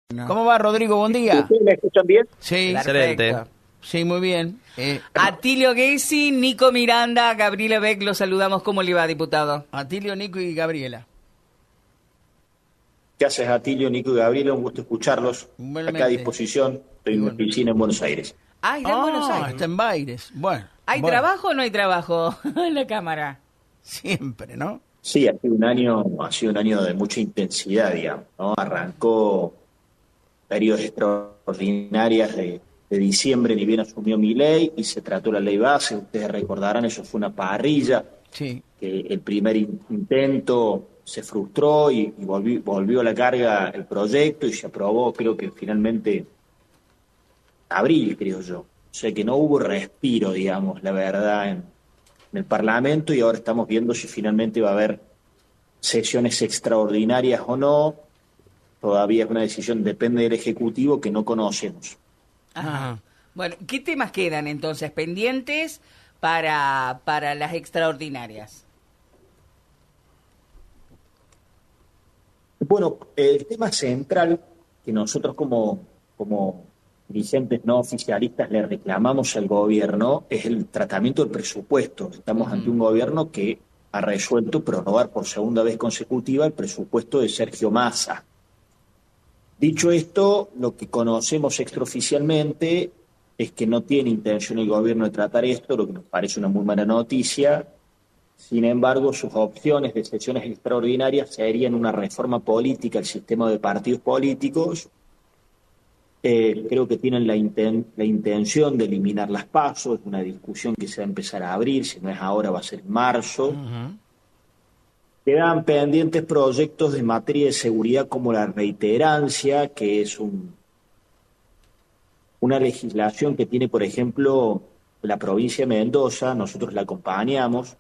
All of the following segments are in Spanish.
¿Cómo va, Rodrigo? Buen día. ¿Ustedes me escuchan bien? Sí, Excelente. Sí, muy bien. Atilio Gessi, Nico Miranda, Gabriela Beck, los saludamos. ¿Cómo le va, diputado? Atilio, Nico y Gabriela. ¿Qué haces, Atilio, Nico y Gabriela? Un gusto escucharlos. Igualmente. Acá a disposición. Estoy en mi oficina en Buenos Aires. Ah, está en Buenos Aires. Está en Baires. Bueno. ¿Hay trabajo o no hay trabajo en la Cámara? Siempre, ¿no? Sí, ha sido un año de mucha intensidad, digamos, ¿no? Arrancó periodos extraordinarios de diciembre, ni bien asumió Milei, y se trató la ley base. Ustedes recordarán, eso fue una parrilla, Sí. que el primer intento se frustró y volvió a la carga el proyecto y se aprobó, creo que finalmente, abril, creo yo. O sea que no hubo respiro, digamos, la verdad, en el Parlamento, y ahora estamos viendo si finalmente va a haber sesiones extraordinarias o no. Todavía es una decisión, depende del Ejecutivo, que no conocemos. Ajá. Bueno, ¿qué temas quedan entonces pendientes para las extraordinarias? Bueno, el tema central que nosotros como dirigentes no oficialistas le reclamamos al gobierno es el tratamiento del presupuesto. Estamos ante un gobierno que ha resuelto prorrogar por segunda vez consecutiva el presupuesto de Sergio Massa. Dicho esto, lo que conocemos extraoficialmente es que no tiene intención el gobierno de tratar esto, lo que nos parece una muy mala noticia. Sin embargo, sus opciones de sesiones extraordinarias serían una reforma política al sistema de partidos políticos. Creo que tienen la intención de eliminar las PASO, es una discusión que se va a empezar a abrir, si no es ahora va a ser en marzo. Quedan pendientes proyectos de materia de seguridad como la reiterancia, que es una legislación que tiene, por ejemplo, la provincia de Mendoza. Nosotros la acompañamos,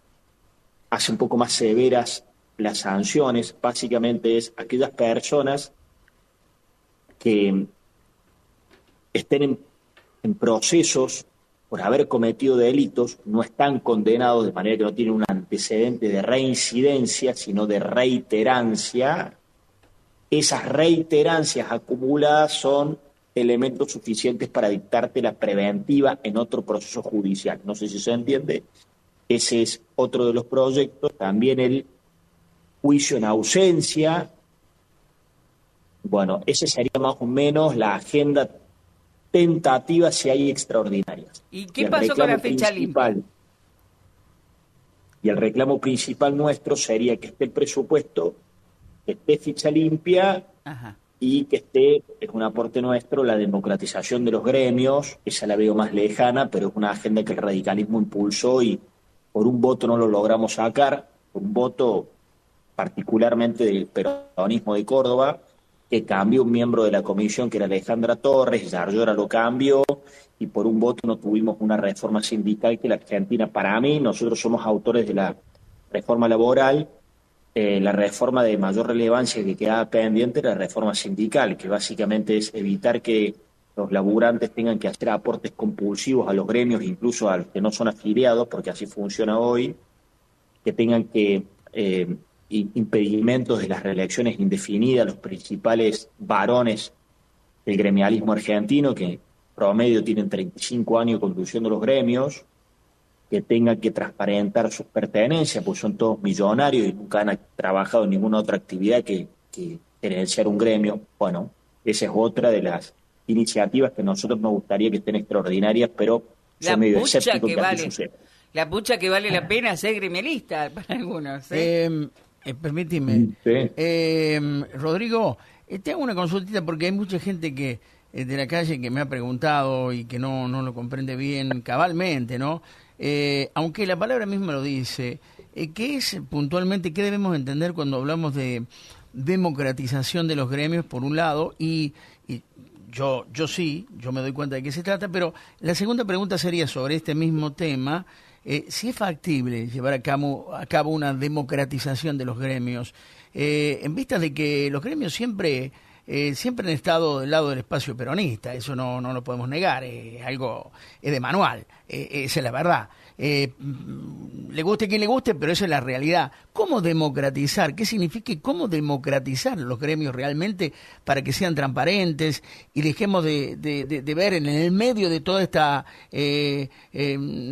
hace un poco más severas las sanciones. Básicamente es aquellas personas que estén en procesos por haber cometido delitos, no están condenados, de manera que no tienen un antecedente de reincidencia, sino de reiterancia. Esas reiterancias acumuladas son elementos suficientes para dictarte la preventiva en otro proceso judicial. No sé si se entiende. Ese es otro de los proyectos. También el juicio en ausencia. Bueno, ese sería más o menos la agenda tentativa si hay extraordinarias. ¿Y qué pasó con la fecha limpia? Y el reclamo principal nuestro sería que esté el presupuesto, que esté ficha limpia. Ajá. Y que esté, es un aporte nuestro, la democratización de los gremios. Esa la veo más lejana, pero es una agenda que el radicalismo impulsó y por un voto no lo logramos sacar, por un voto particularmente del peronismo de Córdoba, que cambió un miembro de la comisión que era Alejandra Torres, Yarlora lo cambió, y por un voto no tuvimos una reforma sindical que la Argentina, para mí, nosotros somos autores de la reforma laboral. La reforma de mayor relevancia que quedaba pendiente era la reforma sindical, que básicamente es evitar que los laburantes tengan que hacer aportes compulsivos a los gremios, incluso a los que no son afiliados, porque así funciona hoy, que tengan que impedimentos de las reelecciones indefinidas, los principales varones del gremialismo argentino, que promedio tienen 35 años conduciendo los gremios, que tengan que transparentar sus pertenencias, pues son todos millonarios y nunca han trabajado en ninguna otra actividad que gerenciar un gremio. Bueno, esa es otra de las iniciativas que a nosotros nos gustaría que estén extraordinarias, pero soy medio escéptico que así suceda. La pucha que vale la pena ser gremialista para algunos. Permíteme. Sí. Rodrigo, te hago una consultita porque hay mucha gente que de la calle que me ha preguntado y que no lo comprende bien cabalmente, ¿no? Aunque la palabra misma lo dice, ¿qué es puntualmente, qué debemos entender cuando hablamos de democratización de los gremios, por un lado, y yo me doy cuenta de qué se trata, pero la segunda pregunta sería sobre este mismo tema, si es factible llevar a cabo una democratización de los gremios, en vista de que los gremios siempre han estado del lado del espacio peronista, eso no lo podemos negar, es de manual, esa es la verdad. le guste quien le guste, pero esa es la realidad. ¿Cómo democratizar? ¿Qué significa y cómo democratizar los gremios realmente para que sean transparentes y dejemos de ver en el medio de toda esta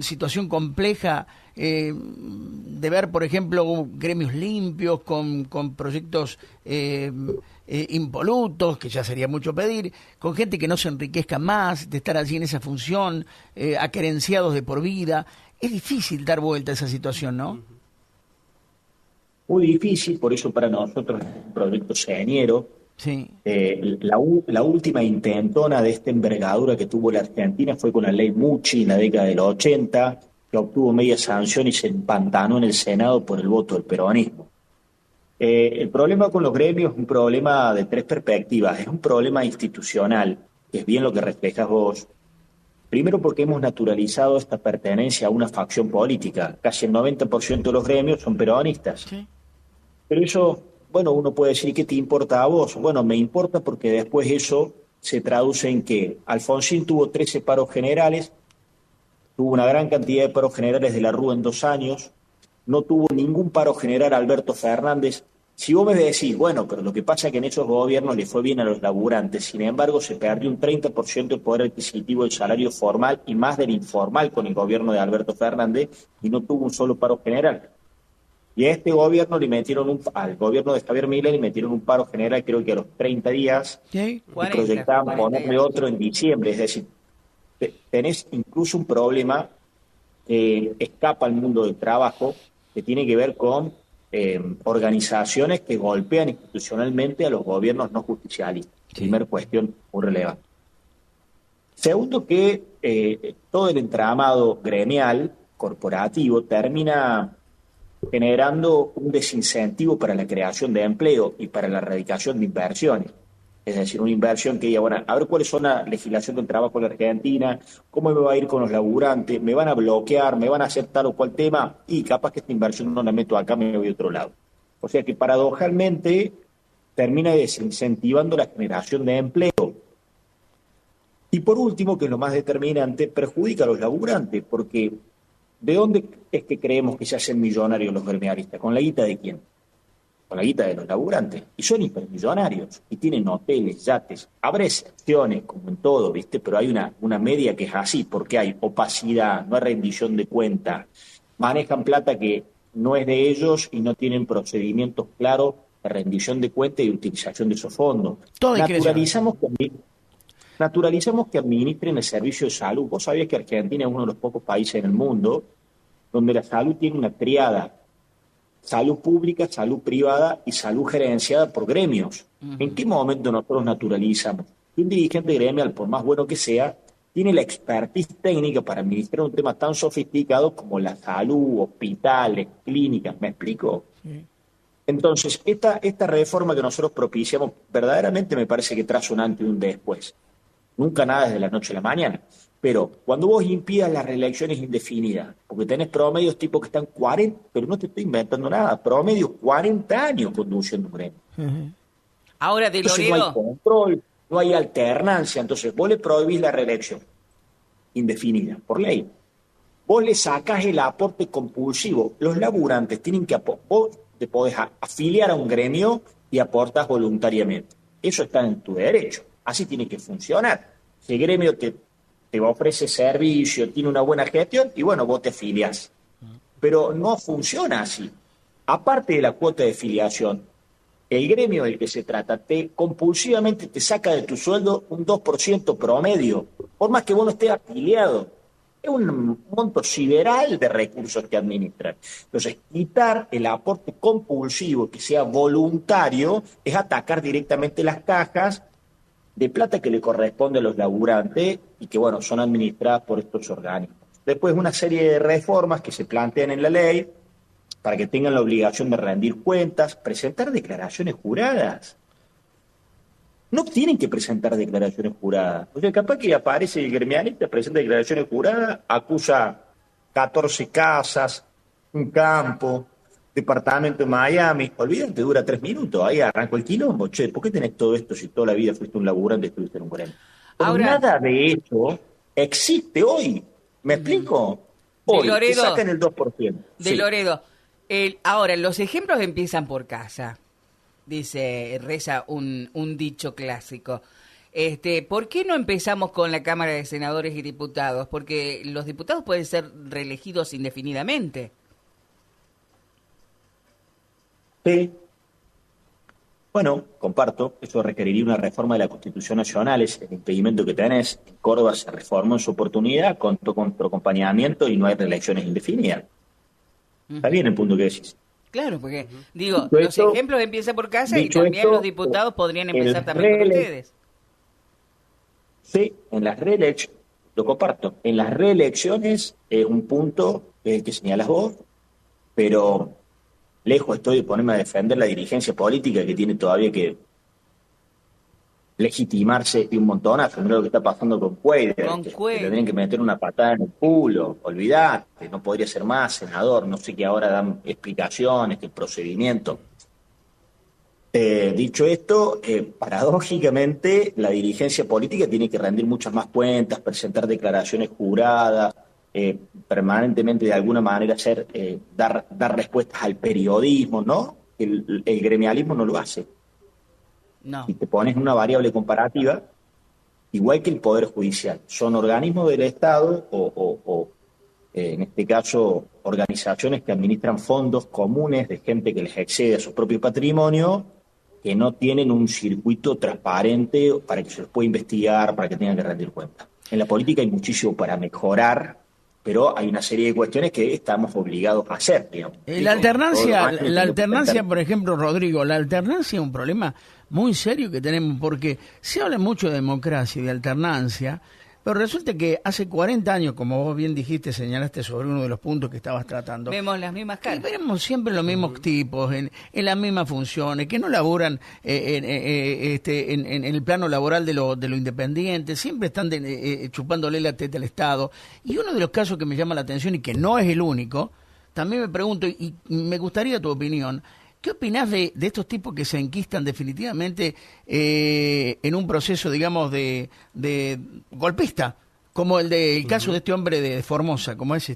situación compleja, de ver, por ejemplo, gremios limpios con proyectos impolutos, que ya sería mucho pedir, con gente que no se enriquezca más, de estar allí en esa función, acerenciados de por vida? Es difícil dar vuelta a esa situación, ¿no? Muy difícil, por eso para nosotros es un proyecto señero. Sí. La última intentona de esta envergadura que tuvo la Argentina fue con la ley Mucci en la década del 80, que obtuvo media sanción y se empantanó en el Senado por el voto del peronismo. El problema con los gremios es un problema de tres perspectivas. Es un problema institucional, que es bien lo que reflejas vos. Primero porque hemos naturalizado esta pertenencia a una facción política. Casi el 90% de los gremios son peronistas. Sí. Pero eso, bueno, uno puede decir, ¿qué te importa a vos? Bueno, me importa porque después eso se traduce en que Alfonsín tuvo 13 paros generales, tuvo una gran cantidad de paros generales de la Rúa en 2 años, no tuvo ningún paro general Alberto Fernández. Si vos me decís, bueno, pero lo que pasa es que en esos gobiernos le fue bien a los laburantes, sin embargo se perdió un 30% del poder adquisitivo del salario formal y más del informal con el gobierno de Alberto Fernández y no tuvo un solo paro general. Y a este gobierno al gobierno de Javier Milei le metieron un paro general creo que a los 30 días, ¿Sí? y proyectaban ponerle otro en diciembre. Es decir, tenés incluso un problema que escapa al mundo del trabajo, que tiene que ver con organizaciones que golpean institucionalmente a los gobiernos no justicialistas. Sí. Primera cuestión muy relevante. Segundo, que todo el entramado gremial, corporativo, termina generando un desincentivo para la creación de empleo y para la erradicación de inversiones. Es decir, una inversión que diga, bueno, a ver cuáles son la legislación del trabajo en la Argentina, cómo me va a ir con los laburantes, me van a bloquear, me van a hacer tal o cual tema, y capaz que esta inversión no la meto acá, me voy a otro lado. O sea que paradojalmente termina desincentivando la generación de empleo. Y por último, que es lo más determinante, perjudica a los laburantes, porque ¿de dónde es que creemos que se hacen millonarios los gremialistas? ¿Con la guita de quién? Con la guita de los laburantes, y son hipermillonarios, y tienen hoteles, yates. Habrá excepciones, como en todo, ¿viste? Pero hay una media que es así, porque hay opacidad, no hay rendición de cuenta, manejan plata que no es de ellos y no tienen procedimientos claros de rendición de cuenta y utilización de esos fondos. Naturalizamos que administren el servicio de salud. Vos sabías que Argentina es uno de los pocos países en el mundo donde la salud tiene una triada: salud pública, salud privada y salud gerenciada por gremios. Uh-huh. ¿En qué momento nosotros naturalizamos que un dirigente gremial, por más bueno que sea, tiene la expertise técnica para administrar un tema tan sofisticado como la salud, hospitales, clínicas? ¿Me explico? Sí. Entonces, esta reforma que nosotros propiciamos verdaderamente me parece que trae un antes y un después. Nunca nada desde la noche a la mañana. Pero cuando vos impidas las reelecciones indefinidas, porque tenés promedios tipo que están 40, pero no te estoy inventando nada, promedios 40 años conduciendo un gremio. Uh-huh. Ahora, de entonces no hay control, no hay alternancia, entonces vos le prohibís la reelección indefinida, por ley. Vos le sacás el aporte compulsivo. Los laburantes tienen que vos te podés afiliar a un gremio y aportás voluntariamente. Eso está en tu derecho. Así tiene que funcionar. Si el gremio te ofrece servicio, tiene una buena gestión, y bueno, vos te afiliás. Pero no funciona así. Aparte de la cuota de filiación, el gremio del que se trata compulsivamente te saca de tu sueldo un 2% promedio, por más que vos no estés afiliado. Es un monto sideral de recursos que administran. Entonces, quitar el aporte compulsivo que sea voluntario es atacar directamente las cajas de plata que le corresponde a los laburantes y que, bueno, son administradas por estos organismos. Después, una serie de reformas que se plantean en la ley para que tengan la obligación de rendir cuentas, presentar declaraciones juradas. No tienen que presentar declaraciones juradas. O sea, capaz que aparece el gremialista, presenta declaraciones juradas, acusa 14 casas, un campo, departamento en Miami. Olvídate, dura 3 minutos, ahí arrancó el quilombo. Che, ¿por qué tenés todo esto si toda la vida fuiste un laburante y estuviste en un gremio? Ahora, nada de eso existe hoy. ¿Me explico? Hoy, Loredo, que sacan el 2%. De Sí. Loredo. Ahora, los ejemplos empiezan por casa, reza un dicho clásico. ¿Por qué no empezamos con la Cámara de Senadores y Diputados? Porque los diputados pueden ser reelegidos indefinidamente. Sí. Bueno, comparto, eso requeriría una reforma de la Constitución Nacional, es el impedimento que tenés. En Córdoba se reformó en su oportunidad, contó con tu acompañamiento y no hay reelecciones indefinidas. Está bien el punto que decís. Claro, porque, digo, Dicho los esto, ejemplos empiezan por casa y dicho también esto, los diputados podrían empezar el también por reele- ustedes. Sí, en las reelecciones, lo comparto, en las reelecciones es un punto que señalas vos, pero lejos estoy de ponerme a defender la dirigencia política que tiene todavía que legitimarse de un montonazo. Mirá lo que está pasando con Cuadra, Con que Cuadra. le tendrían que meter una patada en el culo, olvidate, no podría ser más senador, no sé qué ahora dan explicaciones, que el procedimiento. Dicho esto, paradójicamente la dirigencia política tiene que rendir muchas más cuentas, presentar declaraciones juradas, permanentemente de alguna manera dar respuestas al periodismo, ¿no? El gremialismo no lo hace. No. Si te pones una variable comparativa, igual que el Poder Judicial, son organismos del Estado o en este caso, organizaciones que administran fondos comunes de gente que les excede a su propio patrimonio, que no tienen un circuito transparente para que se los pueda investigar, para que tengan que rendir cuentas. En la política hay muchísimo para mejorar, pero hay una serie de cuestiones que estamos obligados a hacer, digamos. La alternancia, Todo por ejemplo, Rodrigo, la alternancia es un problema muy serio que tenemos, porque se habla mucho de democracia y de alternancia, pero resulta que hace 40 años, como vos bien dijiste, señalaste sobre uno de los puntos que estabas tratando, Vemos las mismas caras. vemos siempre los mismos tipos, en las mismas funciones, que no laburan en el plano laboral de lo independiente, siempre están chupándole la teta al Estado. Y uno de los casos que me llama la atención, y que no es el único, también me pregunto, y me gustaría tu opinión, ¿qué opinás de estos tipos que se enquistan definitivamente en un proceso, digamos, de golpista? Como el caso de este hombre de Formosa, como es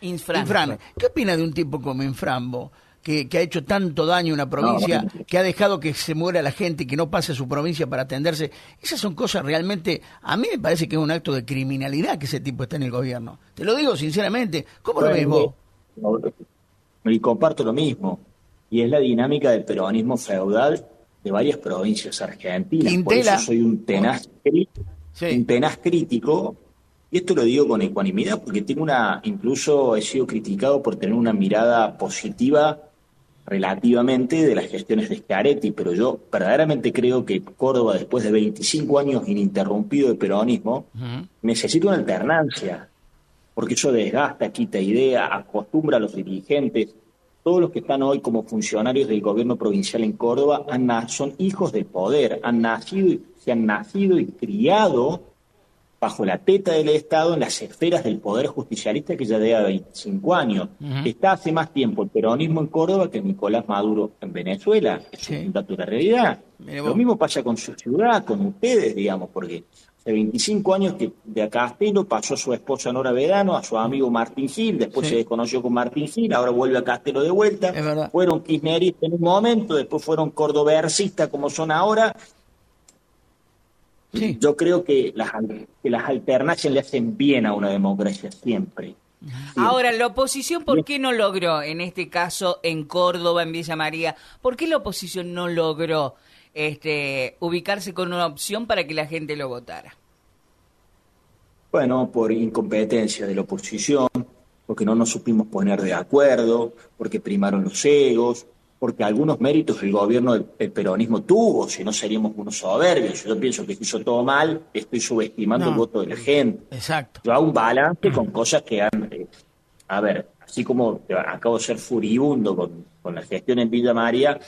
Infran. ¿Qué opina de un tipo como Inframbo, que ha hecho tanto daño a una provincia, que ha dejado que se muera la gente y que no pase a su provincia para atenderse? Esas son cosas realmente, a mí me parece que es un acto de criminalidad que ese tipo está en el gobierno. Te lo digo sinceramente. ¿Cómo lo ves vos? Y comparto lo mismo. Y es la dinámica del peronismo feudal de varias provincias argentinas. Quintela. Por eso soy un tenaz crítico. Y esto lo digo con ecuanimidad porque incluso he sido criticado por tener una mirada positiva relativamente de las gestiones de Schiaretti, pero yo verdaderamente creo que Córdoba, después de 25 años ininterrumpido de peronismo, necesita una alternancia, porque eso desgasta, quita idea, acostumbra a los dirigentes. Todos los que están hoy como funcionarios del gobierno provincial en Córdoba son hijos del poder, se han nacido y criado bajo la teta del Estado en las esferas del poder justicialista que ya lleva 25 años. Está hace más tiempo el peronismo en Córdoba que Nicolás Maduro en Venezuela. Es un dato de la realidad. Lo mismo pasa con su ciudad, con ustedes, digamos, porque hace 25 años que de a Castelo pasó a su esposa Nora Vedano, a su amigo Martín Gil, después se desconoció con Martín Gil, ahora vuelve a Castelo de vuelta. Fueron kirchneristas en un momento, después fueron cordoversistas como son ahora. Sí. Yo creo que las alternancias le hacen bien a una democracia siempre. Ahora, la oposición, ¿por qué no logró, en este caso, en Córdoba, en Villa María, por qué la oposición no logró ubicarse con una opción para que la gente lo votara? Bueno, por incompetencia de la oposición, porque no nos supimos poner de acuerdo, porque primaron los egos, porque algunos méritos el gobierno del peronismo tuvo, si no seríamos unos soberbios. Yo pienso que se hizo todo mal, estoy subestimando el voto de la gente. Exacto. Yo hago un balance con cosas que han... así como acabo de ser furibundo con la gestión en Villa María,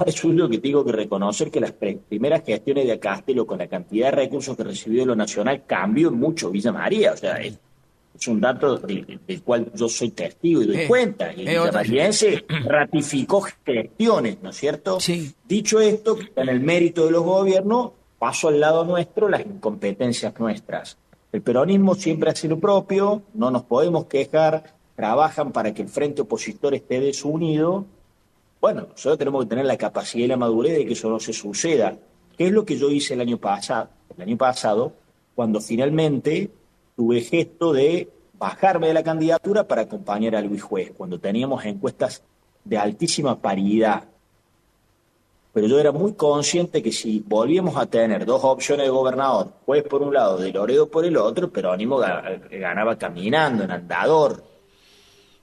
es lo que tengo que reconocer que las primeras gestiones de Castelo, con la cantidad de recursos que recibió de lo nacional, cambió mucho Villa María. O sea, es un dato del cual yo soy testigo y doy cuenta. Y el villamariense ratificó gestiones, ¿no es cierto? Sí. Dicho esto, en el mérito de los gobiernos, paso al lado nuestro las incompetencias nuestras. El peronismo siempre hace lo propio, no nos podemos quejar, trabajan para que el frente opositor esté desunido. Bueno, nosotros tenemos que tener la capacidad y la madurez de que eso no se suceda. ¿Qué es lo que yo hice el año pasado? El año pasado, cuando finalmente tuve gesto de bajarme de la candidatura para acompañar a Luis Juez, cuando teníamos encuestas de altísima paridad. Pero yo era muy consciente que si volvíamos a tener dos opciones de gobernador, Juez por un lado, de Loredo por el otro, el peronismo ganaba caminando, en andador.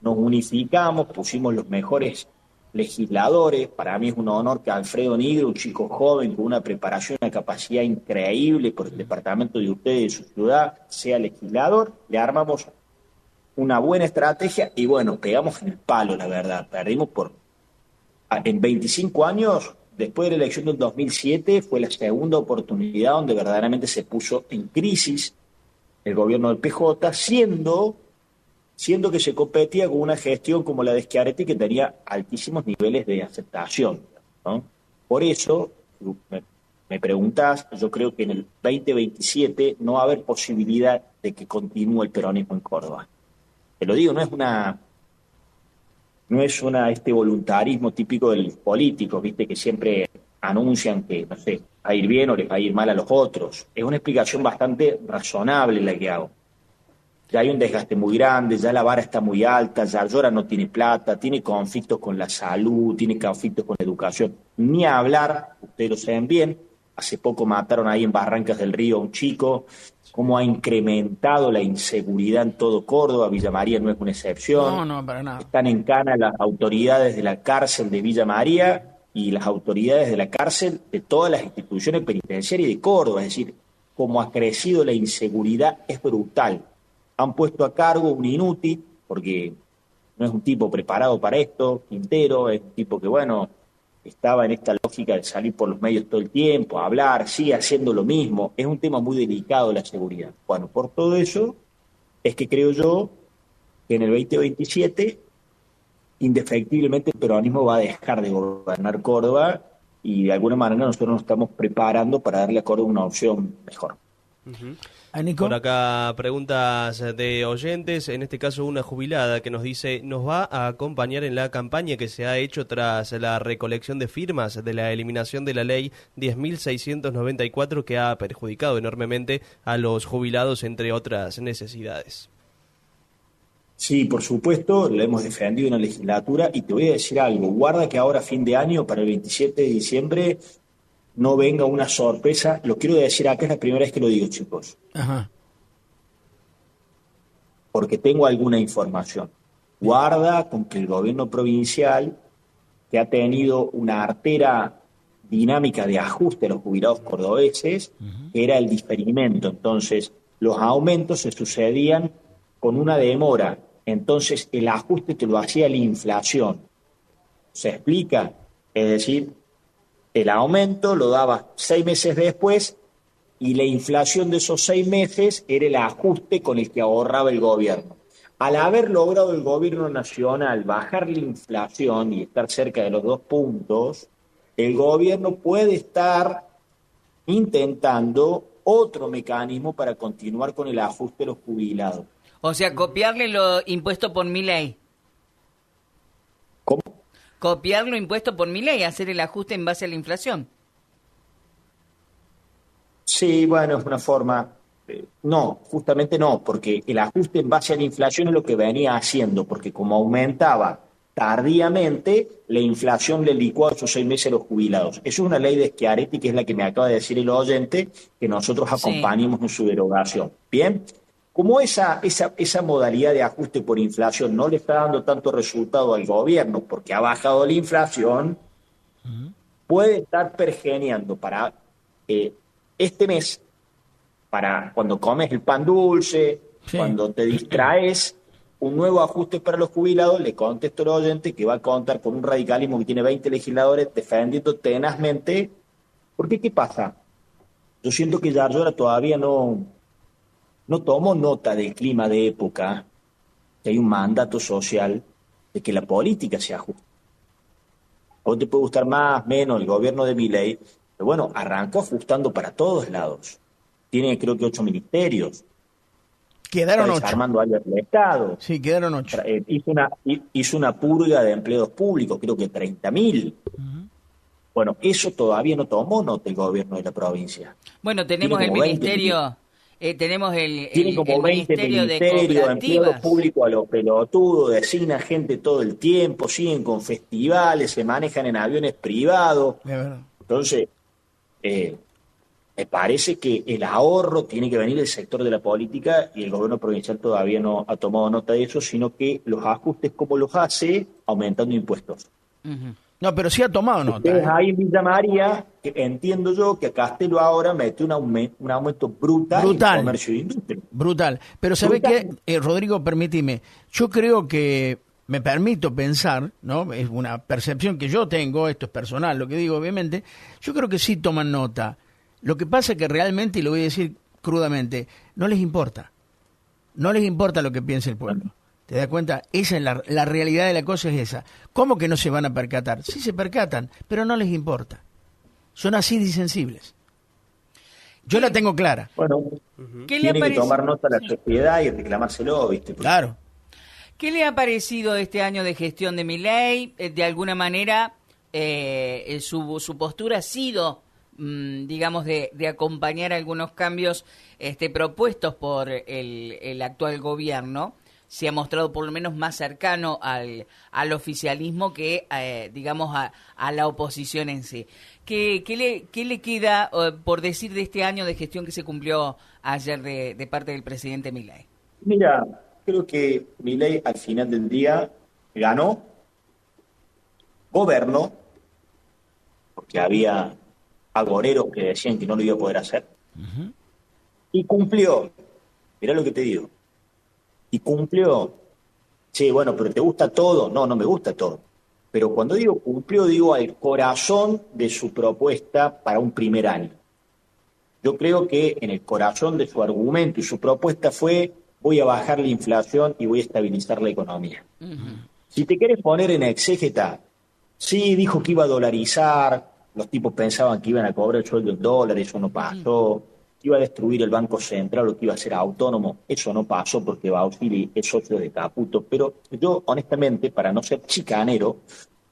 Nos unificamos, pusimos los mejores legisladores. Para mí es un honor que Alfredo Nigro, un chico joven con una preparación, una capacidad increíble por el departamento de ustedes, de su ciudad, sea legislador. Le armamos una buena estrategia y bueno, pegamos en el palo, la verdad. Perdimos en 25 años, después de la elección del 2007, fue la segunda oportunidad donde verdaderamente se puso en crisis el gobierno del PJ, siendo que se competía con una gestión como la de Schiaretti que tenía altísimos niveles de aceptación, ¿no? Por eso, me preguntás, yo creo que en el 2027 no va a haber posibilidad de que continúe el peronismo en Córdoba. Te lo digo, no es este voluntarismo típico del político, viste, que siempre anuncian que, no sé, va a ir bien o les va a ir mal a los otros. Es una explicación bastante razonable la que hago. Ya hay un desgaste muy grande, ya la vara está muy alta, ya Llora no tiene plata, tiene conflictos con la salud, tiene conflictos con la educación. Ni a hablar, ustedes lo saben bien, hace poco mataron ahí en Barrancas del Río a un chico, cómo ha incrementado la inseguridad en todo Córdoba. Villa María no es una excepción. No, para nada. Están en cana las autoridades de la cárcel de Villa María y las autoridades de la cárcel de todas las instituciones penitenciarias de Córdoba. Es decir, cómo ha crecido la inseguridad es brutal. Han puesto a cargo un inútil, porque no es un tipo preparado para esto. Quintero es un tipo que, bueno, estaba en esta lógica de salir por los medios todo el tiempo, hablar, sigue haciendo lo mismo. Es un tema muy delicado la seguridad. Bueno, por todo eso es que creo yo que en el 2027 indefectiblemente el peronismo va a dejar de gobernar Córdoba y de alguna manera nosotros nos estamos preparando para darle a Córdoba una opción mejor. Uh-huh. Nico. Por acá preguntas de oyentes, en este caso una jubilada que nos dice, ¿nos va a acompañar en la campaña que se ha hecho tras la recolección de firmas de la eliminación de la ley 10.694 que ha perjudicado enormemente a los jubilados, entre otras necesidades? Sí, por supuesto, lo hemos defendido en la legislatura y te voy a decir algo, guarda que ahora fin de año, para el 27 de diciembre, no venga una sorpresa. Lo quiero decir acá, es la primera vez que lo digo, chicos. Ajá. Porque tengo alguna información. Guarda con que el gobierno provincial, que ha tenido una artera dinámica de ajuste a los jubilados cordobeses, era el diferimento. Entonces, los aumentos se sucedían con una demora. Entonces, el ajuste te lo hacía la inflación. ¿Se explica? Es decir, el aumento lo daba 6 meses después y la inflación de esos 6 meses era el ajuste con el que ahorraba el gobierno. Al haber logrado el gobierno nacional bajar la inflación y estar cerca de los 2 puntos, el gobierno puede estar intentando otro mecanismo para continuar con el ajuste de los jubilados. O sea, copiarle lo impuesto por Milei. ¿Cómo? Copiar lo impuesto por Milei, hacer el ajuste en base a la inflación. Sí, bueno, es una forma. No, justamente no, porque el ajuste en base a la inflación es lo que venía haciendo, porque como aumentaba tardíamente, la inflación le licuó a esos 6 meses a los jubilados. Eso es una ley de Schiaretti, que es la que me acaba de decir el oyente, que nosotros acompañamos en su derogación. Bien, como esa modalidad de ajuste por inflación no le está dando tanto resultado al gobierno porque ha bajado la inflación, puede estar pergeneando para este mes, para cuando comes el pan dulce, cuando te distraes, un nuevo ajuste para los jubilados. Le contesto al oyente que va a contar con un radicalismo que tiene 20 legisladores defendiendo tenazmente. Porque, ¿qué pasa? Yo siento que Yarlora todavía no tomó nota del clima de época, que hay un mandato social de que la política se ajuste. A vos te puede gustar más, menos el gobierno de Milei, pero bueno, arrancó ajustando para todos lados. Tiene creo que 8 ministerios. Quedaron está 8. desarmando áreas del Estado. Sí, quedaron 8. Hizo una purga de empleos públicos, creo que 30.000. Bueno, eso todavía no tomó nota el gobierno de la provincia. Bueno, tenemos Tiene el como 20 ministerio, tenemos Tiene como el 20 ministerio de ministerios, empleados cooperativas. públicos a los pelotudos, designa gente todo el tiempo, siguen con festivales, se manejan en aviones privados. De verdad. Entonces, me parece que el ahorro tiene que venir del sector de la política y el gobierno provincial todavía no ha tomado nota de eso, sino que los ajustes como los hace aumentando impuestos. Ujú. No, pero sí ha tomado nota. Ustedes ahí en Villa María, que entiendo yo que Castelo ahora mete un aumento brutal en comercio y industria. Brutal. Pero ¿sabés Brutal. qué, Rodrigo? Permíteme. Yo creo que me permito pensar, ¿no? Es una percepción que yo tengo, esto es personal, lo que digo, obviamente. Yo creo que sí toman nota. Lo que pasa es que realmente, y lo voy a decir crudamente, no les importa. No les importa lo que piense el pueblo. ¿Te das cuenta? Esa es la realidad de la cosa, es esa. ¿Cómo que no se van a percatar? Sí se percatan, pero no les importa. Son así de insensibles. Yo la tengo clara. Bueno, ¿Qué le tiene que parece? tomar nota la sociedad y reclamárselo, ¿viste? Porque Claro. ¿Qué le ha parecido este año de gestión de Milei? De alguna manera, su postura ha sido, digamos, de acompañar algunos cambios propuestos por el actual gobierno. Se ha mostrado por lo menos más cercano al oficialismo que, digamos, a la oposición en sí. ¿Qué le queda por decir de este año de gestión que se cumplió ayer de parte del presidente Milei? Mira, creo que Milei al final del día ganó, gobernó, porque había agoreros que decían que no lo iba a poder hacer, y cumplió. Mirá lo que te digo. Y cumplió. Che, bueno, pero ¿te gusta todo? No, no me gusta todo. Pero cuando digo cumplió, digo al corazón de su propuesta para un primer año. Yo creo que en el corazón de su argumento y su propuesta fue: voy a bajar la inflación y voy a estabilizar la economía. Si te quieres poner en exégeta, sí, dijo que iba a dolarizar, los tipos pensaban que iban a cobrar el sueldo en dólares, eso no pasó, que iba a destruir el Banco Central o que iba a ser autónomo, eso no pasó porque Bausili es socio de Caputo. Pero yo, honestamente, para no ser chicanero,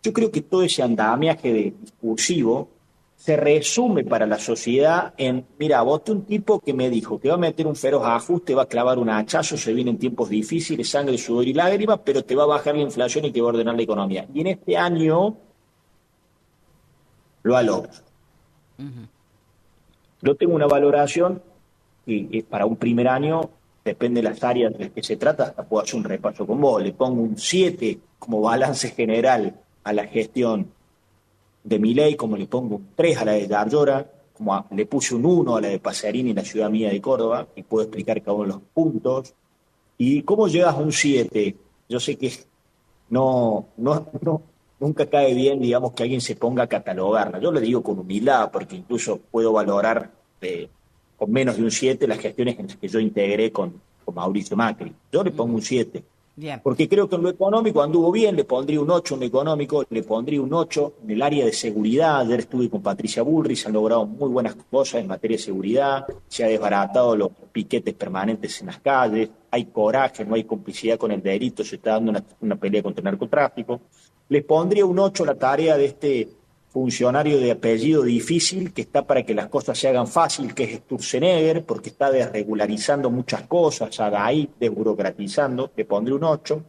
yo creo que todo ese andamiaje discursivo se resume para la sociedad en: mira, voté un tipo que me dijo que va a meter un feroz ajuste, va a clavar un hachazo, se vienen tiempos difíciles, sangre, sudor y lágrimas, pero te va a bajar la inflación y te va a ordenar la economía. Y en este año lo ha logrado. Yo tengo una valoración que para un primer año, depende de las áreas de las que se trata, hasta puedo hacer un repaso con vos. Le pongo un 7 como balance general a la gestión de Milei, como le pongo un 3 a la de Yarlora, como le puse un 1 a la de Pasarini en la ciudad mía de Córdoba, y puedo explicar cada uno de los puntos. ¿Y cómo llegas a un 7? Yo sé que nunca cae bien, digamos, que alguien se ponga a catalogarla. Yo lo digo con humildad, porque incluso puedo valorar con menos de un 7 las gestiones en las que yo integré con Mauricio Macri. Yo le pongo un 7. Bien. Porque creo que en lo económico anduvo bien, le pondría un 8 en lo económico, le pondría un 8 en el área de seguridad. Ayer estuve con Patricia Bullrich, se han logrado muy buenas cosas en materia de seguridad, se ha desbaratado los piquetes permanentes en las calles, hay coraje, no hay complicidad con el delito, se está dando una pelea contra el narcotráfico. Les pondría un 8 a la tarea de este funcionario de apellido difícil que está para que las cosas se hagan fácil, que es Sturzenegger, porque está desregularizando muchas cosas, ahí desburocratizando. Le pondría un 8.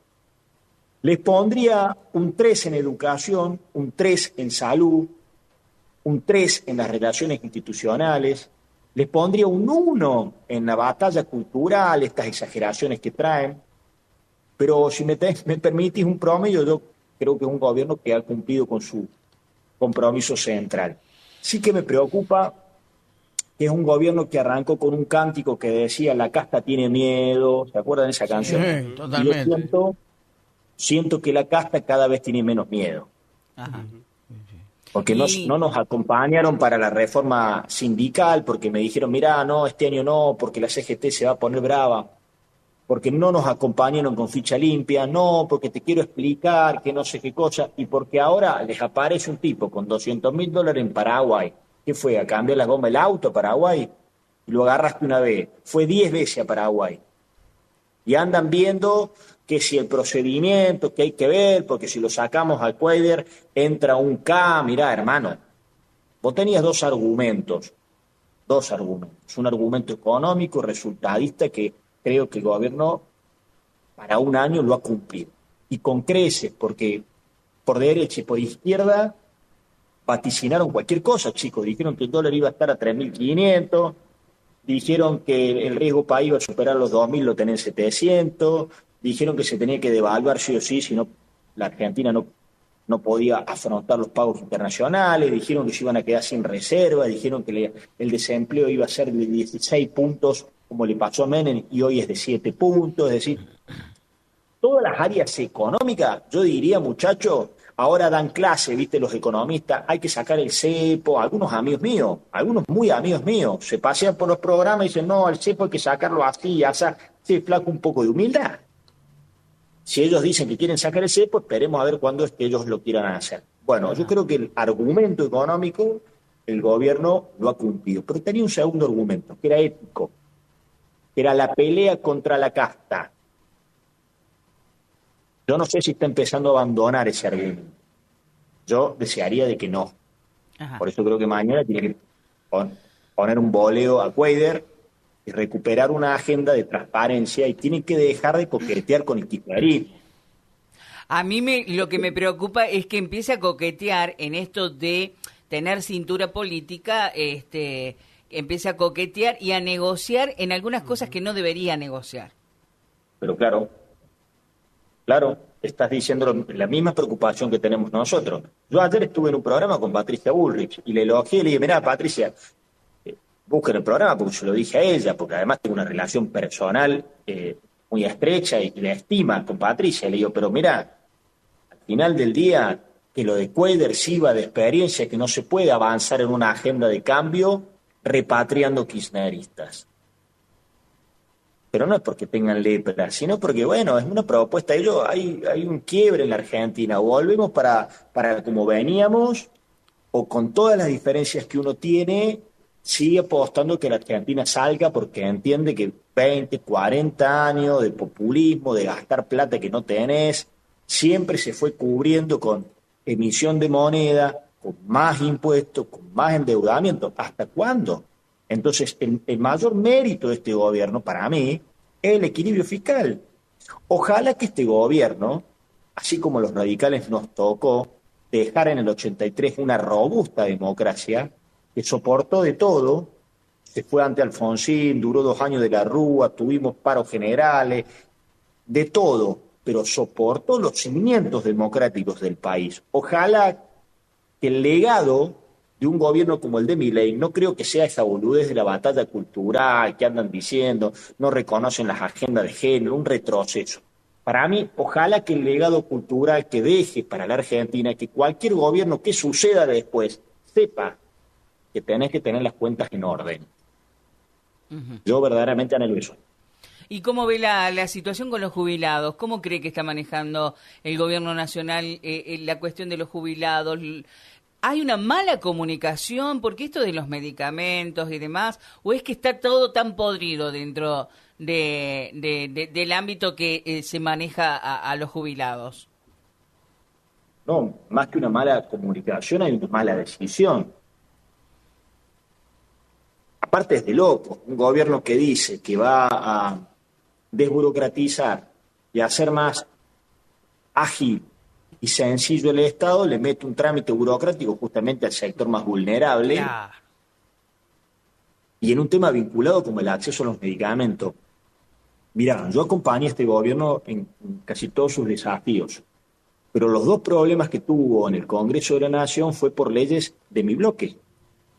Les pondría un 3 en educación, un 3 en salud, un 3 en las relaciones institucionales. Les pondría un 1 en la batalla cultural, estas exageraciones que traen. Pero si me permitís un promedio, yo creo que es un gobierno que ha cumplido con su compromiso central. Sí que me preocupa que es un gobierno que arrancó con un cántico que decía: la casta tiene miedo. ¿Se acuerdan de esa canción? Sí, totalmente. Y yo siento que la casta cada vez tiene menos miedo. Ajá. Porque no nos acompañaron para la reforma sindical, porque me dijeron: mirá, no, este año no, porque la CGT se va a poner brava. Porque no nos acompañaron con ficha limpia, no, porque te quiero explicar que no sé qué cosa, y porque ahora les aparece un tipo con $200.000 en Paraguay, que fue a cambiar la goma del auto a Paraguay, y lo agarraste una vez, fue 10 veces a Paraguay, Y andan viendo que si el procedimiento, que hay que ver, porque si lo sacamos al Cuader, entra un K. Mirá, hermano, vos tenías dos argumentos. Un argumento económico, resultadista, que creo que el gobierno para un año lo ha cumplido. Y con creces, porque por derecha y por izquierda vaticinaron cualquier cosa, chicos. Dijeron que el dólar iba a estar a 3.500, dijeron que el riesgo país iba a superar los 2.000, lo tenía en 700, dijeron que se tenía que devaluar sí o sí, si no, la Argentina no podía afrontar los pagos internacionales, dijeron que se iban a quedar sin reserva, dijeron que el desempleo iba a ser de 16 puntos, como le pasó a Menem, y hoy es de 7 puntos, es decir, todas las áreas económicas, yo diría, muchachos, ahora dan clase, viste, los economistas, hay que sacar el cepo, algunos amigos míos, algunos muy amigos míos, se pasean por los programas y dicen, no, el cepo hay que sacarlo así, ya sí, flaco, un poco de humildad. Si ellos dicen que quieren sacar el cepo, esperemos a ver cuándo es que ellos lo quieran hacer. Bueno, yo creo que el argumento económico, el gobierno lo ha cumplido, pero tenía un segundo argumento, que era ético, que era la pelea contra la casta. Yo no sé si está empezando a abandonar ese argumento. Yo desearía de que no. Ajá. Por eso creo que mañana tiene que poner un boleo a Cuader y recuperar una agenda de transparencia y tiene que dejar de coquetear con el kirchnerismo. A mí lo que me preocupa es que empiece a coquetear en esto de tener cintura política, empiece a coquetear y a negociar en algunas cosas que no debería negociar. Pero claro, estás diciendo la misma preocupación que tenemos nosotros. Yo ayer estuve en un programa con Patricia Bullrich y le elogié y le dije, mirá, Patricia, busquen el programa porque se lo dije a ella, porque además tengo una relación personal muy estrecha y la estima con Patricia. Le digo, pero mirá, al final del día, que lo de Cuader sirva de experiencia, que no se puede avanzar en una agenda de cambio repatriando kirchneristas. Pero no es porque tengan lepra, sino porque, bueno, es una propuesta. Hay un quiebre en la Argentina. O volvemos para como veníamos, o con todas las diferencias que uno tiene, sigue apostando que la Argentina salga porque entiende que 20, 40 años de populismo, de gastar plata que no tenés, siempre se fue cubriendo con emisión de moneda, con más impuestos, con más endeudamiento. ¿Hasta cuándo? Entonces, el mayor mérito de este gobierno, para mí, es el equilibrio fiscal. Ojalá que este gobierno, así como los radicales nos tocó, dejar en el 83 una robusta democracia que soportó de todo, se fue ante Alfonsín, duró 2 años de la Rúa, tuvimos paros generales, de todo, pero soportó los cimientos democráticos del país. Ojalá que el legado de un gobierno como el de Milei, no creo que sea esa boludez de la batalla cultural que andan diciendo, no reconocen las agendas de género, un retroceso. Para mí, ojalá que el legado cultural que deje para la Argentina, que cualquier gobierno que suceda después, sepa que tenés que tener las cuentas en orden. Yo verdaderamente anhelo eso. ¿Y cómo ve la situación con los jubilados? ¿Cómo cree que está manejando el gobierno nacional la cuestión de los jubilados? ¿Hay una mala comunicación? Porque esto de los medicamentos y demás, ¿o es que está todo tan podrido dentro del ámbito que se maneja a los jubilados? No, más que una mala comunicación, hay una mala decisión. Aparte es de loco, un gobierno que dice que va a desburocratizar y hacer más ágil y sencillo el Estado, le mete un trámite burocrático justamente al sector más vulnerable. Claro. Y en un tema vinculado como el acceso a los medicamentos. Mirá, yo acompañé a este gobierno en casi todos sus desafíos, pero los 2 problemas que tuvo en el Congreso de la Nación fue por leyes de mi bloque.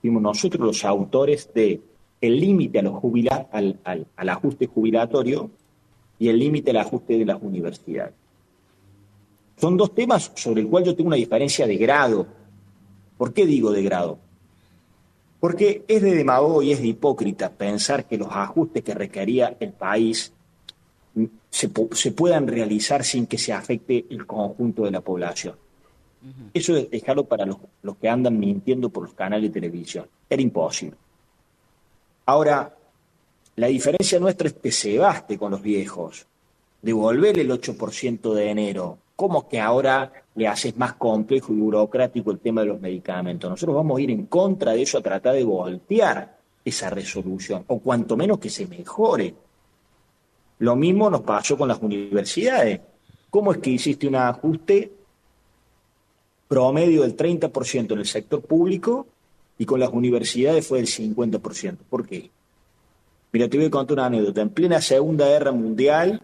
Fuimos nosotros los autores de el límite a los al ajuste jubilatorio y el límite al ajuste de las universidades. Son 2 temas sobre el cual yo tengo una diferencia de grado. ¿Por qué digo de grado? Porque es de demagogo y es de hipócrita pensar que los ajustes que requería el país se puedan realizar sin que se afecte el conjunto de la población. Eso es dejarlo para los que andan mintiendo por los canales de televisión. Era imposible. Ahora, la diferencia nuestra es que se baste con los viejos. devolverle el 8% de enero. ¿Cómo que ahora le haces más complejo y burocrático el tema de los medicamentos? Nosotros vamos a ir en contra de eso, a tratar de voltear esa resolución, o cuanto menos que se mejore. Lo mismo nos pasó con las universidades. ¿Cómo es que hiciste un ajuste promedio del 30% en el sector público y con las universidades fue del 50%? ¿Por qué? Mira, te voy a contar una anécdota. En plena Segunda Guerra Mundial,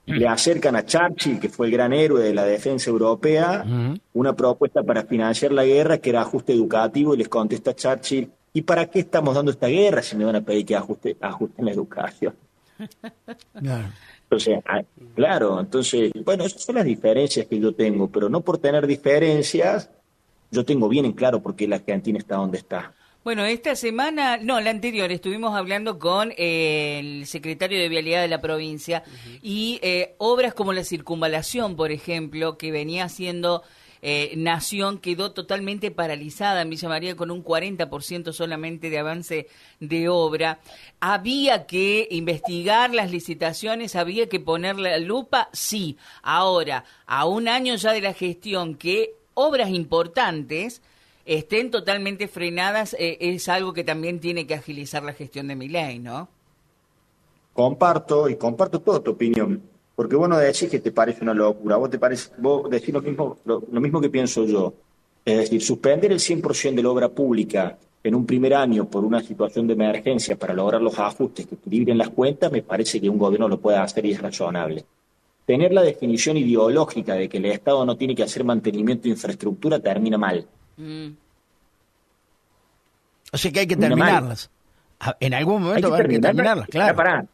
le acercan a Churchill, que fue el gran héroe de la defensa europea, una propuesta para financiar la guerra que era ajuste educativo, y les contesta Churchill, ¿y para qué estamos dando esta guerra si me van a pedir que ajuste en la educación? Claro. Entonces, claro, entonces, bueno, esas son las diferencias que yo tengo, pero no por tener diferencias, yo tengo bien en claro por qué la Argentina está donde está. Bueno, esta semana, no, la anterior, estuvimos hablando con el secretario de Vialidad de la provincia y obras como la circunvalación, por ejemplo, que venía haciendo Nación, quedó totalmente paralizada en Villa María con un 40% solamente de avance de obra. ¿Había que investigar las licitaciones? ¿Había que ponerle la lupa? Sí. Ahora, a un año ya de la gestión, que obras importantes estén totalmente frenadas, es algo que también tiene que agilizar la gestión de Milei, ¿no? Comparto toda tu opinión, porque vos no decís que te parece una locura, vos decís lo mismo que pienso yo. Es decir, suspender el 100% de la obra pública en un primer año por una situación de emergencia para lograr los ajustes que equilibren las cuentas, me parece que un gobierno lo puede hacer y es razonable. Tener la definición ideológica de que el Estado no tiene que hacer mantenimiento de infraestructura termina mal. O sea que hay que terminarlas. En algún momento va a haber que terminarlas, claro. Pará,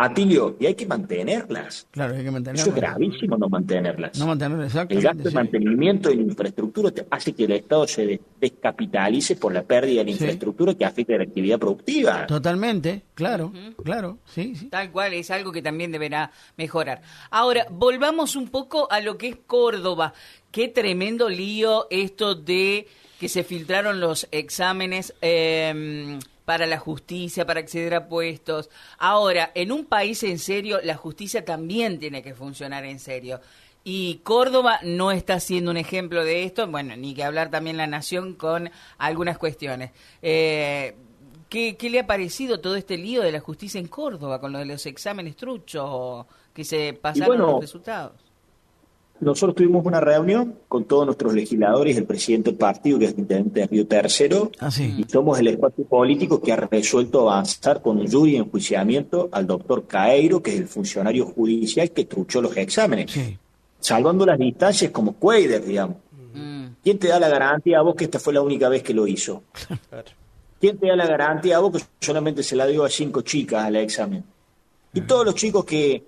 Atilio, y hay que mantenerlas. Claro, hay que mantenerlas. Eso es gravísimo, no mantenerlas. No mantenerlas, exacto. El gasto de mantenimiento de la infraestructura hace que el Estado se descapitalice por la pérdida de la infraestructura que afecta a la actividad productiva. Totalmente, claro, claro, sí. Tal cual, es algo que también deberá mejorar. Ahora, volvamos un poco a lo que es Córdoba. Qué tremendo lío esto de que se filtraron los exámenes para la justicia, para acceder a puestos. Ahora, en un país en serio, la justicia también tiene que funcionar en serio. Y Córdoba no está siendo un ejemplo de esto, bueno, ni que hablar también la Nación con algunas cuestiones. ¿Qué le ha parecido todo este lío de la justicia en Córdoba con lo de los exámenes truchos que se pasaron los resultados? Nosotros tuvimos una reunión con todos nuestros legisladores, el presidente del partido, que es el intendente de Río Tercero, y somos el espacio político que ha resuelto avanzar con un jury de enjuiciamiento al doctor Caeiro, que es el funcionario judicial que truchó los exámenes, salvando las distancias como Cuader, digamos. ¿Quién te da la garantía a vos que esta fue la única vez que lo hizo? ¿Quién te da la garantía a vos que solamente se la dio a 5 chicas al examen? Y todos los chicos que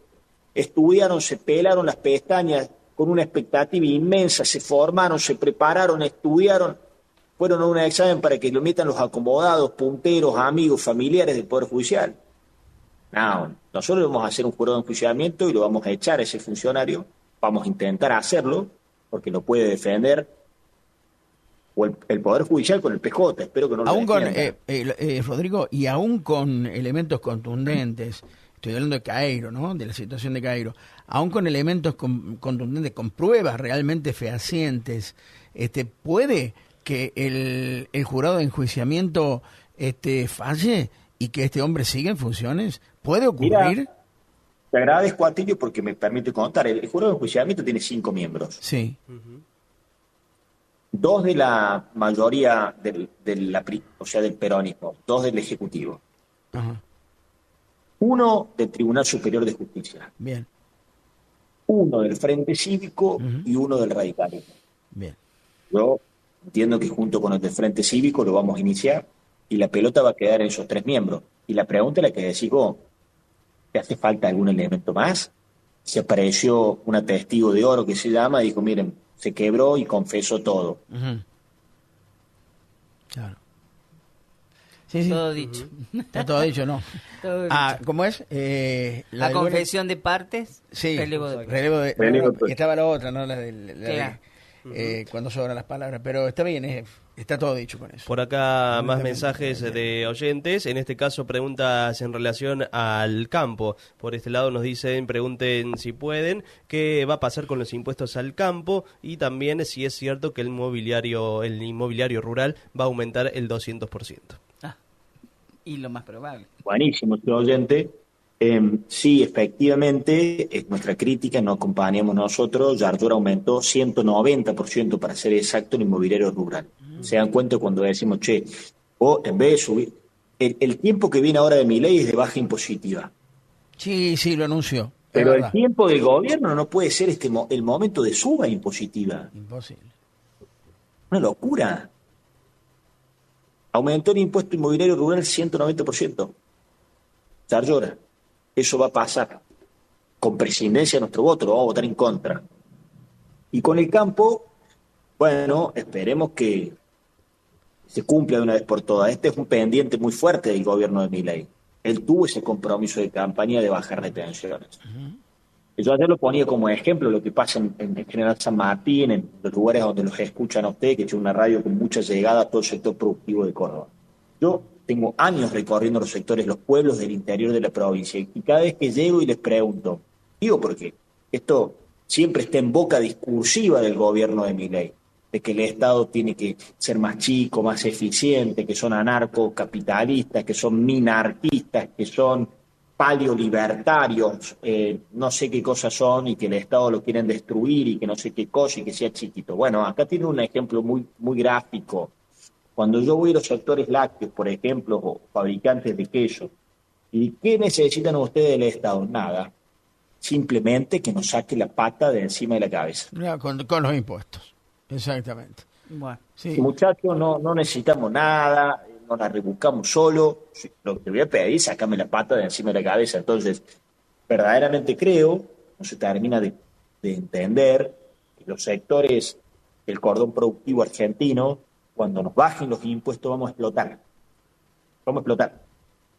estudiaron, se pelaron las pestañas, con una expectativa inmensa, se formaron, se prepararon, estudiaron, fueron a un examen para que lo metan los acomodados, punteros, amigos, familiares del Poder Judicial. No, nosotros vamos a hacer un jurado de enjuiciamiento y lo vamos a echar a ese funcionario, vamos a intentar hacerlo, porque lo puede defender o el Poder Judicial con el PJ, espero que no lo defienda. Rodrigo, y aún con elementos contundentes, estoy hablando de Caeiro, ¿no? De la situación de Caeiro. Aún con elementos contundentes, con pruebas realmente fehacientes, ¿puede que el jurado de enjuiciamiento falle y que este hombre siga en funciones? ¿Puede ocurrir? Mira, te agradezco, Atilio, porque me permite contar. El jurado de enjuiciamiento tiene 5 miembros. Sí. 2 de la mayoría del peronismo, 2 del Ejecutivo. Ajá. 1 del Tribunal Superior de Justicia. Bien. 1 del Frente Cívico y 1 del Radicalismo. Bien. Yo entiendo que junto con el del Frente Cívico lo vamos a iniciar y la pelota va a quedar en esos 3 miembros. Y la pregunta es la que decís vos, ¿te hace falta algún elemento más? Se apareció una testigo de oro que se llama y dijo, miren, se quebró y confesó todo. Claro. Sí. Todo dicho. Está todo dicho, ¿no? Todo ¿Cómo es? La confesión de partes, sí, relevo de Relevo estaba la otra, ¿no? La cuando sobran las palabras. Pero está bien, Está todo dicho con eso. Por acá más mensajes de oyentes, en este caso preguntas en relación al campo. Por este lado nos dicen, pregunten si pueden, qué va a pasar con los impuestos al campo y también si es cierto que el inmobiliario rural va a aumentar el 200%. Y lo más probable. Buenísimo, señor oyente. Sí, efectivamente, es nuestra crítica, no acompañamos nosotros. Yardura aumentó 190%, para ser exacto, en inmobiliario rural. Se dan cuenta cuando decimos, che, o en vez de subir, el tiempo que viene ahora de Milei es de baja impositiva. Sí, lo anunció. Pero el tiempo del gobierno no puede ser el momento de suba impositiva. Imposible. Una locura. Aumentó el impuesto inmobiliario rural 190%. Yardura. Eso va a pasar. Con presidencia de nuestro voto, lo vamos a votar en contra. Y con el campo, bueno, esperemos que se cumpla de una vez por todas. Este es un pendiente muy fuerte del gobierno de Milei. Él tuvo ese compromiso de campaña de bajar retenciones. Yo ayer lo ponía como ejemplo lo que pasa en General San Martín, en los lugares donde los escuchan a ustedes, que tiene una radio con mucha llegada a todo el sector productivo de Córdoba. Yo tengo años recorriendo los sectores, los pueblos del interior de la provincia, y cada vez que llego y les pregunto, digo porque esto siempre está en boca discursiva del gobierno de Milei, de que el Estado tiene que ser más chico, más eficiente, que son anarcocapitalistas, que son minarquistas, que son paleolibertarios, no sé qué cosas son, y que el Estado lo quieren destruir y que no sé qué cosa y que sea chiquito. Bueno, acá tiene un ejemplo muy, muy gráfico. Cuando yo voy a los sectores lácteos, por ejemplo, o fabricantes de queso, ¿y qué necesitan ustedes del Estado? Nada. Simplemente que nos saque la pata de encima de la cabeza. Con los impuestos. Exactamente. Bueno. Sí. Muchachos, no necesitamos nada, nos la rebuscamos solo. Lo que te voy a pedir, sácame la pata de encima de la cabeza. Entonces, verdaderamente creo, no se termina de entender, que los sectores del cordón productivo argentino, cuando nos bajen los impuestos, vamos a explotar. Vamos a explotar.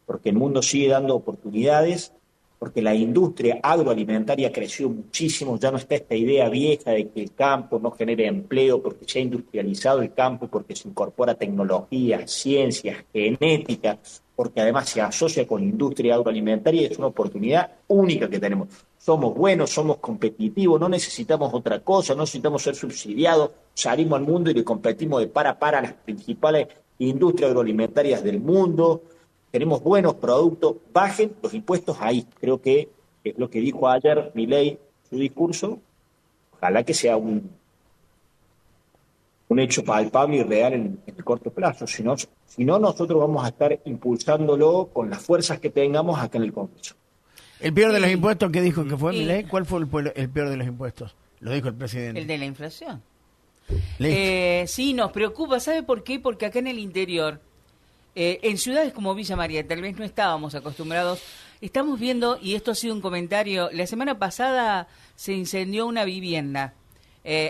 Porque el mundo sigue dando oportunidades, porque la industria agroalimentaria creció muchísimo, ya no está esta idea vieja de que el campo no genere empleo, porque se ha industrializado el campo, porque se incorpora tecnología, ciencias, genética, porque además se asocia con la industria agroalimentaria, y es una oportunidad única que tenemos. Somos buenos, somos competitivos, no necesitamos otra cosa, no necesitamos ser subsidiados, salimos al mundo y le competimos de par a par a las principales industrias agroalimentarias del mundo. Tenemos buenos productos, bajen los impuestos ahí. Creo que es lo que dijo ayer Milei, su discurso. Ojalá que sea un hecho palpable y real en el corto plazo. Si no, nosotros vamos a estar impulsándolo con las fuerzas que tengamos acá en el Congreso. ¿El peor de los impuestos que dijo que fue Milei? ¿Cuál fue el peor de los impuestos? Lo dijo el presidente. El de la inflación. Sí, nos preocupa. ¿Sabe por qué? Porque acá en el interior, en ciudades como Villa María, tal vez no estábamos acostumbrados, estamos viendo, y esto ha sido un comentario, la semana pasada se incendió una vivienda,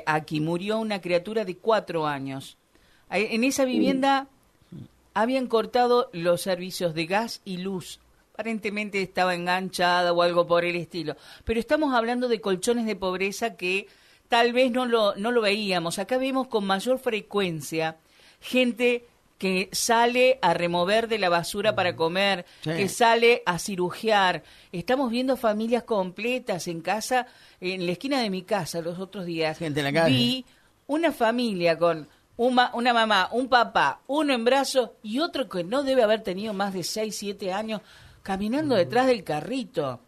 aquí murió una criatura de 4 años. En esa vivienda habían cortado los servicios de gas y luz, aparentemente estaba enganchada o algo por el estilo, pero estamos hablando de colchones de pobreza que tal vez no lo veíamos. Acá vemos con mayor frecuencia gente que sale a remover de la basura para comer, que sale a cirugiar. Estamos viendo familias completas en casa. En la esquina de mi casa los otros días gente en la calle. Vi una familia con una mamá, un papá, uno en brazos y otro que no debe haber tenido más de 6, 7 años caminando detrás del carrito.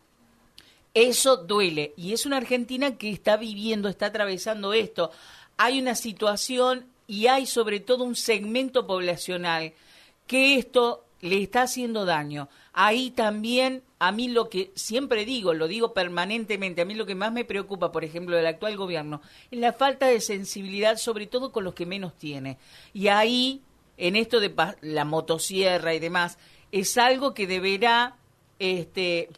Eso duele, y es una Argentina que está viviendo, está atravesando esto. Hay una situación y hay sobre todo un segmento poblacional que esto le está haciendo daño. Ahí también, a mí lo que siempre digo, lo digo permanentemente, a mí lo que más me preocupa, por ejemplo, del actual gobierno, es la falta de sensibilidad, sobre todo con los que menos tiene. Y ahí, en esto de la motosierra y demás, es algo que deberá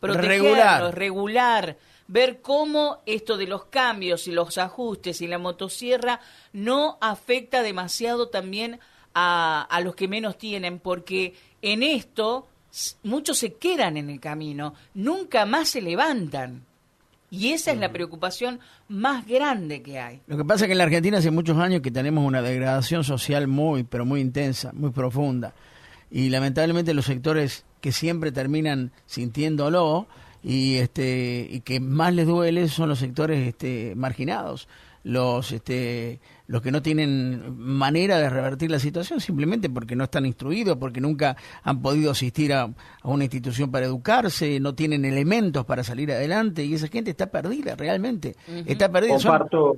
protegerlos, regular, ver cómo esto de los cambios y los ajustes y la motosierra no afecta demasiado también a los que menos tienen, porque en esto muchos se quedan en el camino, nunca más se levantan. Y esa es la preocupación más grande que hay. Lo que pasa es que en la Argentina hace muchos años que tenemos una degradación social pero muy intensa, muy profunda. Y lamentablemente los sectores que siempre terminan sintiéndolo y que más les duele son los sectores marginados, los que no tienen manera de revertir la situación simplemente porque no están instruidos, porque nunca han podido asistir a una institución para educarse, no tienen elementos para salir adelante, y esa gente está perdida realmente. Está perdida. Comparto,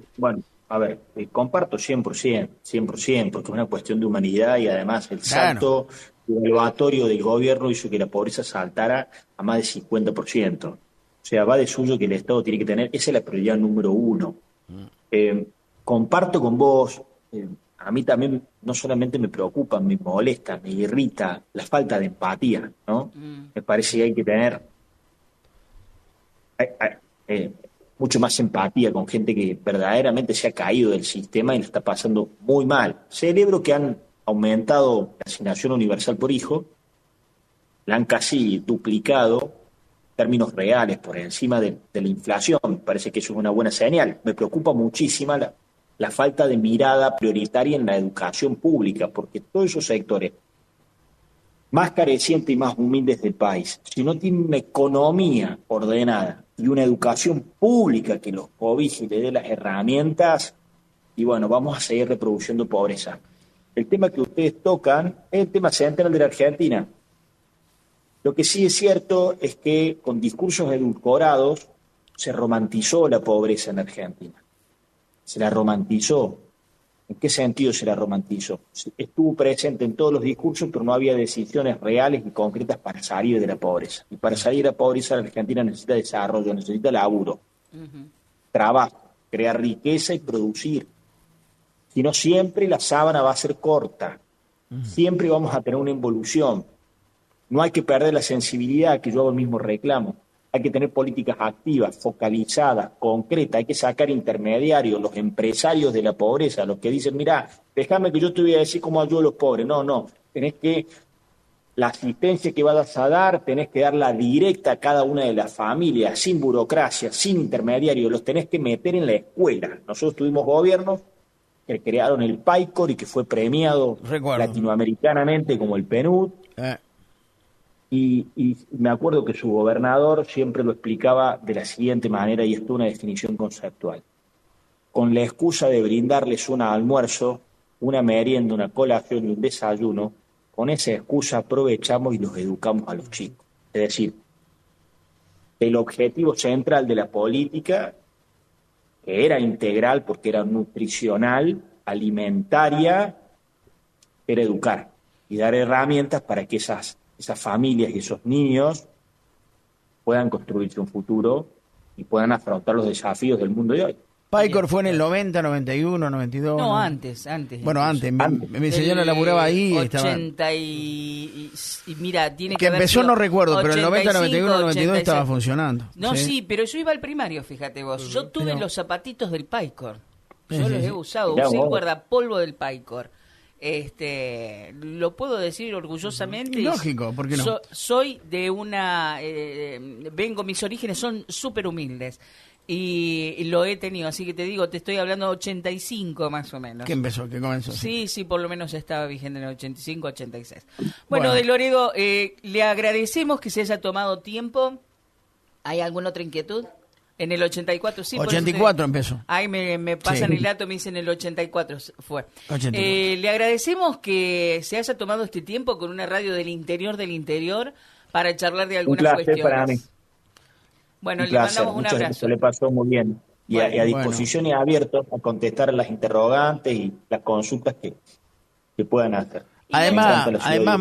comparto 100%, porque es una cuestión de humanidad, y además el salto evaluatorio del gobierno hizo que la pobreza saltara a más del 50%. O sea, va de suyo que el Estado tiene que tener, esa es la prioridad número uno. Comparto con vos, a mí también no solamente me preocupa, me molesta, me irrita la falta de empatía, ¿no? Me parece que hay que tener mucho más empatía con gente que verdaderamente se ha caído del sistema y lo está pasando muy mal. Celebro que han aumentado la asignación universal por hijo, la han casi duplicado, términos reales, por encima de la inflación. Me parece que eso es una buena señal. Me preocupa muchísimo la falta de mirada prioritaria en la educación pública, porque todos esos sectores más carecientes y más humildes del país, si no tienen una economía ordenada y una educación pública que los cobije y les dé las herramientas, y bueno, vamos a seguir reproduciendo pobreza. El tema que ustedes tocan es el tema central de la Argentina. Lo que sí es cierto es que con discursos edulcorados se romantizó la pobreza en Argentina. Se la romantizó. ¿En qué sentido se la romantizó? Estuvo presente en todos los discursos, pero no había decisiones reales y concretas para salir de la pobreza. Y para salir de la pobreza la Argentina necesita desarrollo, necesita laburo, trabajo, crear riqueza y producir. Si no, siempre la sábana va a ser corta. Siempre vamos a tener una involución. No hay que perder la sensibilidad, que yo hago el mismo reclamo. Hay que tener políticas activas, focalizadas, concretas. Hay que sacar intermediarios, los empresarios de la pobreza, los que dicen, mirá, déjame que yo te voy a decir cómo ayudo a los pobres. No. Tenés que, la asistencia que vas a dar, tenés que darla directa a cada una de las familias, sin burocracia, sin intermediarios. Los tenés que meter en la escuela. Nosotros tuvimos gobiernos que crearon el PAICOR y que fue premiado latinoamericanamente como el PNUD. Y me acuerdo que su gobernador siempre lo explicaba de la siguiente manera, y esto es una definición conceptual. Con la excusa de brindarles un almuerzo, una merienda, una colación y un desayuno, con esa excusa aprovechamos y los educamos a los chicos. Es decir, el objetivo central de la política, que era integral porque era nutricional, alimentaria, era educar y dar herramientas para que esas familias y esos niños puedan construirse un futuro y puedan afrontar los desafíos del mundo de hoy. PAICOR fue en el 90, 91, 92. No, antes. Bueno, antes. Mi señora laburaba ahí. 80 y mira, tiene que empezó, no recuerdo, pero en el 90, 91, 92 86. Estaba funcionando. No, sí, pero yo iba al primario, fíjate vos. Yo tuve los zapatitos del PAICOR. Yo los he usado. Usé el guardapolvo del PAICOR. Lo puedo decir orgullosamente. Lógico, ¿por qué no? Soy de una... mis orígenes son súper humildes. Y lo he tenido, así que te digo, te estoy hablando de 85 más o menos. ¿Qué empezó? ¿Qué comenzó? Sí, por lo menos estaba vigente en el 85, 86. Bueno, de Loredo, le agradecemos que se haya tomado tiempo. ¿Hay alguna otra inquietud? En el 84, sí. 84 empezó. Ahí me pasan el dato, me dicen el 84 fue. 84. Le agradecemos que se haya tomado este tiempo con una radio del interior para charlar de algunas cuestiones. Para mí. Bueno, le mandamos un abrazo. Se le pasó muy bien. Y a disposición y abierto a contestar las interrogantes y las consultas que puedan hacer. Además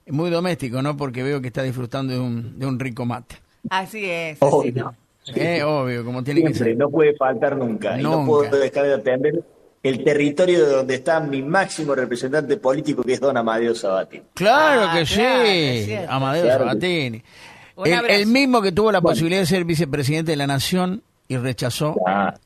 muy doméstico, ¿no? Porque veo que está disfrutando de un rico mate. Así es. Obvio, como tiene que ser. No puede faltar nunca. Y no puedo dejar de atender el territorio de donde está mi máximo representante político, que es don Amadeo Sabatini. Claro que sí, Amadeo Sabatini. El mismo que tuvo la posibilidad de ser vicepresidente de la Nación y rechazó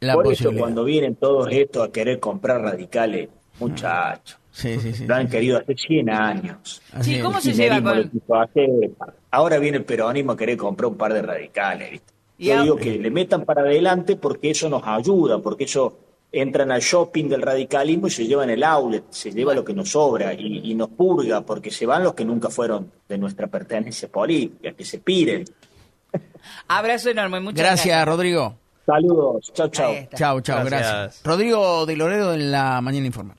la por posibilidad. Eso cuando vienen todos estos a querer comprar radicales, muchachos, Sí. Lo han querido hace 100 años. Así Sí, es. ¿cómo se El lleva kirchnerismo lo con...? quiso hacer. Ahora viene el peronismo a querer comprar un par de radicales, ¿viste? Y Yo a- digo que le metan para adelante porque eso nos ayuda, porque eso entran al shopping del radicalismo y se llevan el outlet, se lleva lo que nos sobra y nos purga, porque se van los que nunca fueron de nuestra pertenencia política, que se piren. Abrazo enorme, muchas Gracias, Rodrigo. Saludos, chau, Ahí chau. está. Chau, Gracias. gracias. Rodrigo de Loredo en La Mañana Informativa.